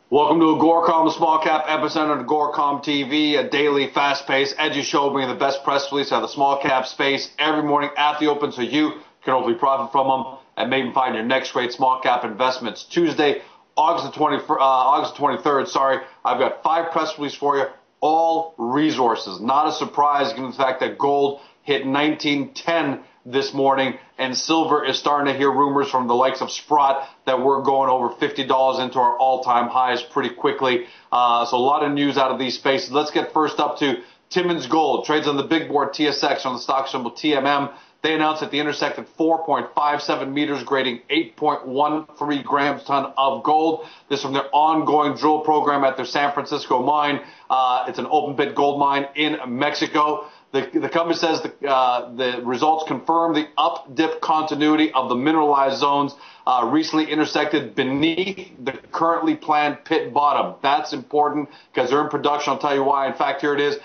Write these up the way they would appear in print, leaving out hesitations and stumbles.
Welcome to AGORACOM, the Small Cap Epicenter, AGORACOM TV, a daily, fast-paced, edgy show bringing the best press release out of the small cap space every morning at the open so you can hopefully profit from them and maybe find your next great small cap investments. Tuesday, August 23rd, I've got 5 press releases for you, all resources. Not a surprise given the fact that gold hit 1910 this morning, and silver is starting to hear rumors from the likes of Sprott that we're going over $50 into our all-time highs pretty quickly. So a lot of news out of these spaces. Let's get first up to Timmins Gold. Trades on the big board TSX on the stock symbol TMM. They announced that they intersected 4.57 meters, grading 8.13 grams ton of gold. This from their ongoing drill program at their San Francisco mine. It's an open pit gold mine in Mexico. The company says the results confirm the up dip continuity of the mineralized zones recently intersected beneath the currently planned pit bottom. That's important because they're in production. I'll tell you why. In fact, here it is.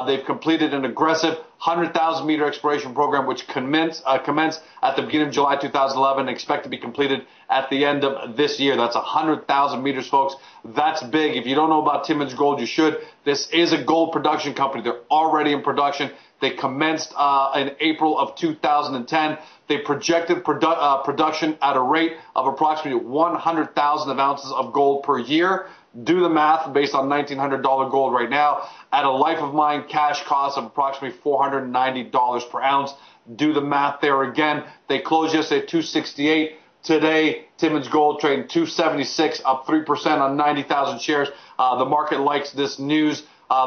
They've completed an aggressive 100,000 meter exploration program which commenced at the beginning of July 2011 and expect to be completed at the end of this year. That's 100,000 meters, folks. That's big. If you don't know about Timmins Gold, you should. This is a gold production company. They're already in production. They commenced in April of 2010. They projected production at a rate of approximately 100,000 ounces of gold per year. Do the math based on $1,900 gold right now at a life of mine cash cost of approximately $490 per ounce. Do the math there again. They closed yesterday at 268. Today, Timmins Gold trading 276, up 3% on 90,000 shares. The market likes this news.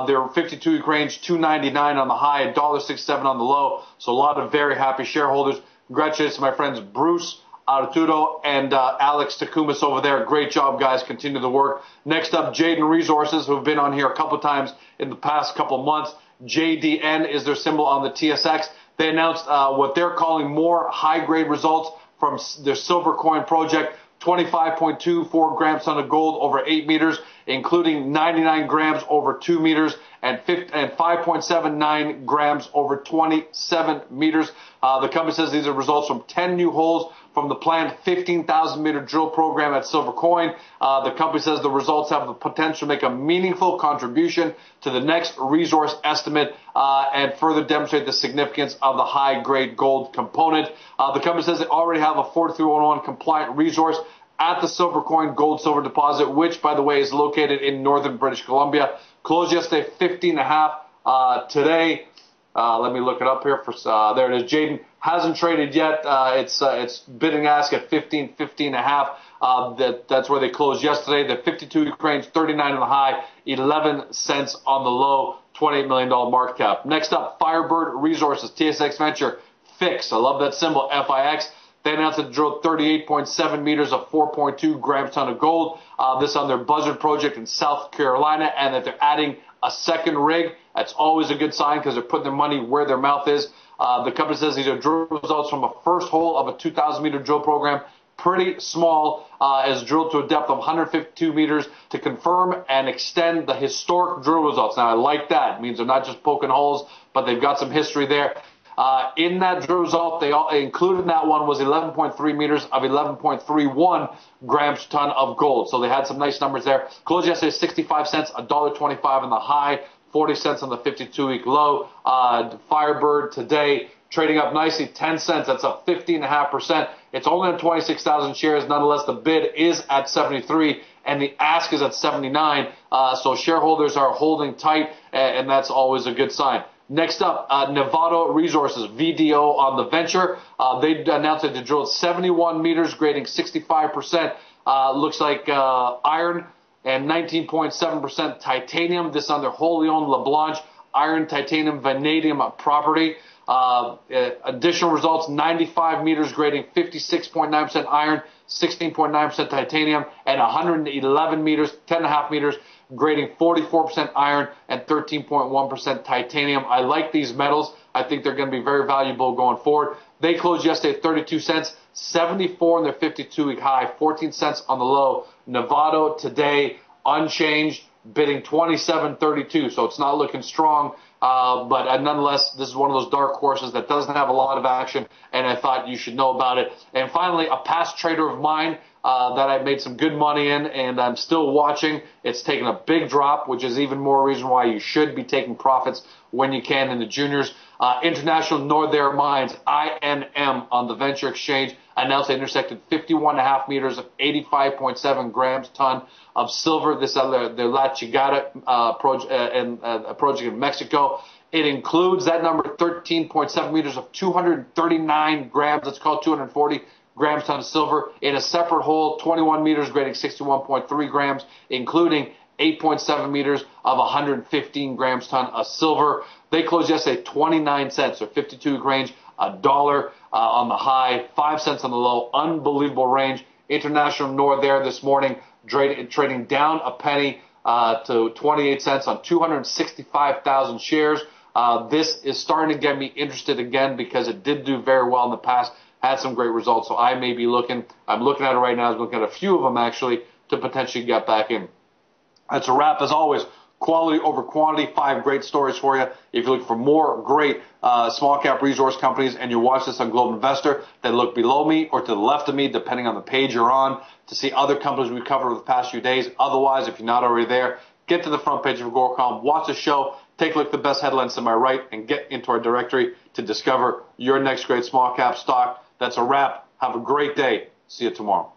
Their 52-week range, 299 on the high, $1.67 on the low. So a lot of very happy shareholders. Congratulations to my friends Bruce, Arturo, and Alex Takumas over there. Great job, guys. Continue the work. Next up, Jayden Resources, who have been on here a couple times in the past couple of months. JDN is their symbol on the TSX. They announced what they're calling more high-grade results from their silver coin project. 25.24 grams ton of gold over 8 meters, including 99 grams over 2 meters and 5.79 grams over 27 meters. The company says these are results from 10 new holes from the planned 15,000 meter drill program at Silver Coin. The company says the results have the potential to make a meaningful contribution to the next resource estimate and further demonstrate the significance of the high-grade gold component. The company says they already have a 4301 compliant resource at the Silver Coin gold-silver deposit, which, by the way, is located in northern British Columbia. Closed yesterday, 15.5. Today, let me look it up here. There it is. Jayden hasn't traded yet. It's bid and ask at 15.5. That's where they closed yesterday. The 52-week range, 39 on the high, 11 cents on the low, $28 million market cap. Next up, Firebird Resources, TSX Venture, FIX. I love that symbol, FIX. They announced that they drilled 38.7 meters of 4.2 grams ton of gold. This on their Buzzard project in South Carolina, and that they're adding a second rig. That's always a good sign because they're putting their money where their mouth is. The company says these are drill results from a first hole of a 2,000-meter drill program. Pretty small, as drilled to a depth of 152 meters to confirm and extend the historic drill results. Now, I like that. It means they're not just poking holes, but they've got some history there. In that drill result, they included in that one was 11.3 meters of 11.31 grams ton of gold. So they had some nice numbers there. Closed yesterday 65 cents, $1.25 on the high, 40 cents on the 52-week low. Firebird today trading up nicely, 10 cents. That's up 15.5%. It's only on 26,000 shares. Nonetheless, the bid is at 73 and the ask is at 79. So shareholders are holding tight, and that's always a good sign. Next up, Nevado Resources, VDO on the venture. They announced that they drilled 71 meters, grading 65%. Looks like iron and 19.7% titanium. This on their wholly owned LeBlanc iron, titanium, vanadium property. Additional results, 95 meters, grading 56.9% iron, 16.9% titanium, and 111 meters, 10.5 meters, grading 44% iron and 13.1% titanium. I like these metals. I think they're going to be very valuable going forward. They closed yesterday at 32 cents, 74 in their 52-week high, 14 cents on the low. Nevado today unchanged, bidding 27.32, so it's not looking strong. But nonetheless, this is one of those dark horses that doesn't have a lot of action, and I thought you should know about it. And finally, a past trader of mine, that I made some good money in, and I'm still watching. It's taken a big drop, which is even more reason why you should be taking profits when you can in the juniors. International Northair Mines, INM, on the Venture Exchange, announced they intersected 51.5 meters of 85.7 grams ton of silver. This is the La Chigata project in Mexico. It includes that number, 13.7 meters of 239 grams. Let's call it 240 grams ton of silver in a separate hole, 21 meters grading 61.3 grams, including 8.7 meters of 115 grams ton of silver. They closed yesterday 29 cents, or 52 range, $1 on the high, 5 cents on the low. Unbelievable range. International Northair this morning trading down a penny to 28 cents on 265,000 shares. This is starting to get me interested again because it did do very well in the past, had some great results. So I may be looking. I'm looking at it right now. I'm looking at a few of them actually to potentially get back in. That's a wrap. As always, quality over quantity. 5 great stories for you. If you're looking for more great small cap resource companies and you watch this on Global Investor, then look below me or to the left of me, depending on the page you're on, to see other companies we've covered over the past few days. Otherwise, if you're not already there, get to the front page of AGORACOM, watch the show, take a look at the best headlines to my right, and get into our directory to discover your next great small cap stock. That's a wrap. Have a great day. See you tomorrow.